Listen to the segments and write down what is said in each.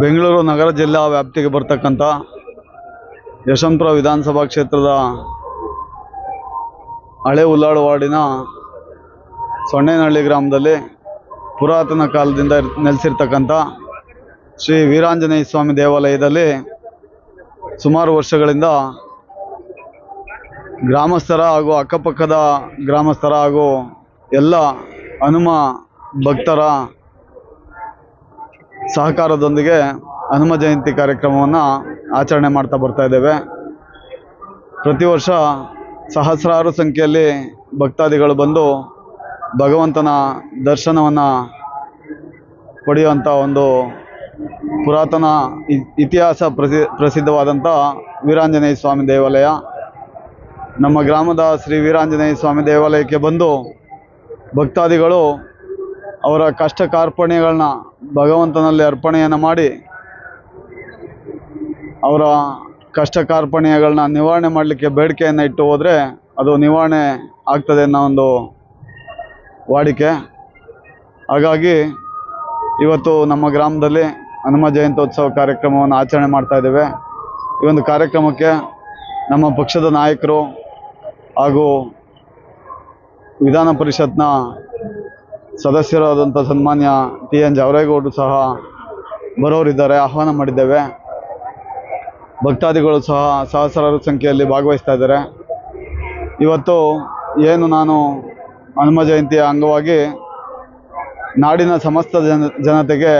ಬೆಂಗಳೂರು ನಗರ ಜಿಲ್ಲಾ ವ್ಯಾಪ್ತಿಗೆ ಬರ್ತಕ್ಕಂಥ ಯಶವಂತಪುರ ವಿಧಾನಸಭಾ ಕ್ಷೇತ್ರದ ಹಳೆ ಉಲ್ಲಾಳು ವಾರ್ಡಿನ ಸೊಣ್ಣೇನಹಳ್ಳಿ ಗ್ರಾಮದಲ್ಲಿ ಪುರಾತನ ಕಾಲದಿಂದ ನೆಲೆಸಿರ್ತಕ್ಕಂಥ ಶ್ರೀ ವೀರಾಂಜನೇಯ ಸ್ವಾಮಿ ದೇವಾಲಯದಲ್ಲಿ ಸುಮಾರು ವರ್ಷಗಳಿಂದ ಗ್ರಾಮಸ್ಥರ ಹಾಗೂ ಅಕ್ಕಪಕ್ಕದ ಗ್ರಾಮಸ್ಥರ ಹಾಗೂ ಎಲ್ಲ ಹನುಮ ಭಕ್ತರ ಸಹಕಾರದೊಂದಿಗೆ ಹನುಮ ಜಯಂತಿ ಕಾರ್ಯಕ್ರಮವನ್ನು ಆಚರಣೆ ಮಾಡ್ತಾ ಬರ್ತಾ ಇದ್ದೇವೆ. ಪ್ರತಿ ವರ್ಷ ಸಹಸ್ರಾರು ಸಂಖ್ಯೆಯಲ್ಲಿ ಭಕ್ತಾದಿಗಳು ಬಂದು ಭಗವಂತನ ದರ್ಶನವನ್ನು ಪಡೆಯುವಂಥ ಒಂದು ಪುರಾತನ ಇತಿಹಾಸ ಪ್ರಸಿದ್ಧವಾದಂಥ ವೀರಾಂಜನೇಯ ಸ್ವಾಮಿ ದೇವಾಲಯ. ನಮ್ಮ ಗ್ರಾಮದ ಶ್ರೀ ವೀರಾಂಜನೇಯ ಸ್ವಾಮಿ ದೇವಾಲಯಕ್ಕೆ ಬಂದು ಭಕ್ತಾದಿಗಳು ಅವರ ಕಷ್ಟ ಕಾರ್ಪಣ್ಯಗಳನ್ನ ಭಗವಂತನಲ್ಲಿ ಅರ್ಪಣೆಯನ್ನು ಮಾಡಿ ಅವರ ಕಷ್ಟ ಕಾರ್ಪಣ್ಯಗಳನ್ನ ನಿವಾರಣೆ ಮಾಡಲಿಕ್ಕೆ ಬೇಡಿಕೆಯನ್ನು ಇಟ್ಟು ಹೋದರೆ ಅದು ನಿವಾರಣೆ ಆಗ್ತದೆ ಅನ್ನೋ ಒಂದು ವಾಡಿಕೆ. ಹಾಗಾಗಿ ಇವತ್ತು ನಮ್ಮ ಗ್ರಾಮದಲ್ಲಿ ಹನುಮ ಜಯಂತ್ಯೋತ್ಸವ ಕಾರ್ಯಕ್ರಮವನ್ನು ಆಚರಣೆ ಮಾಡ್ತಾ ಇದ್ದೇವೆ. ಈ ಒಂದು ಕಾರ್ಯಕ್ರಮಕ್ಕೆ ನಮ್ಮ ಪಕ್ಷದ ನಾಯಕರು ಹಾಗೂ ವಿಧಾನ ಪರಿಷತ್ನ ಸದಸ್ಯರಾದಂಥ ಸನ್ಮಾನ್ಯ TN ಜಾವರೇಗೌಡರು ಸಹ ಬರೋರಿದ್ದಾರೆ, ಆಹ್ವಾನ ಮಾಡಿದ್ದೇವೆ. ಭಕ್ತಾದಿಗಳು ಸಹ ಸಹಸ್ರಾರು ಸಂಖ್ಯೆಯಲ್ಲಿ ಭಾಗವಹಿಸ್ತಾ ಇದ್ದಾರೆ. ಇವತ್ತು ಏನು ನಾನು ಹನುಮ ಜಯಂತಿಯ ಅಂಗವಾಗಿ ನಾಡಿನ ಸಮಸ್ತ ಜನತೆಗೆ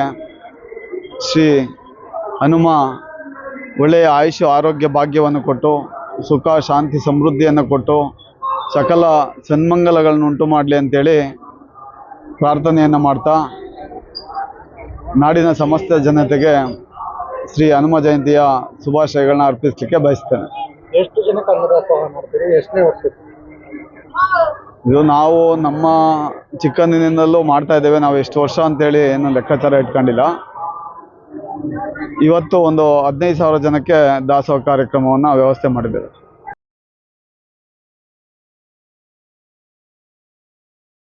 ಶ್ರೀ ಹನುಮ ಒಳ್ಳೆಯ ಆಯುಷ್ಯ ಆರೋಗ್ಯ ಭಾಗ್ಯವನ್ನು ಕೊಟ್ಟು ಸುಖ ಶಾಂತಿ ಸಮೃದ್ಧಿಯನ್ನು ಕೊಟ್ಟು ಸಕಲ ಸನ್ಮಂಗಲಗಳನ್ನು ಉಂಟು ಮಾಡಲಿ ಅಂತೇಳಿ ಪ್ರಾರ್ಥನೆಯನ್ನು ಮಾಡ್ತಾ ನಾಡಿನ ಸಮಸ್ತ ಜನತೆಗೆ ಶ್ರೀ ಹನುಮ ಜಯಂತಿಯ ಶುಭಾಶಯಗಳನ್ನ ಅರ್ಪಿಸಲಿಕ್ಕೆ ಬಯಸ್ತೇನೆ. ಎಷ್ಟು ಜನಕ್ಕೆ ಅನ್ನದಾಸೋಹ ಮಾಡ್ತೀರಿ? ಎಷ್ಟನೇ ವರ್ಷ ಇದು? ನಾವು ನಮ್ಮ ಚಿಕ್ಕಂದಿನಿಂದಲೂ ಮಾಡ್ತಾ ಇದ್ದೇವೆ. ನಾವು ಎಷ್ಟು ವರ್ಷ ಅಂತೇಳಿ ಏನು ಲೆಕ್ಕಾಚಾರ ಇಟ್ಕೊಂಡಿಲ್ಲ. ಇವತ್ತು ಒಂದು 15,000 ಜನಕ್ಕೆ ದಾಸೋಹ ಕಾರ್ಯಕ್ರಮವನ್ನು ವ್ಯವಸ್ಥೆ ಮಾಡಿದ್ದೇವೆ.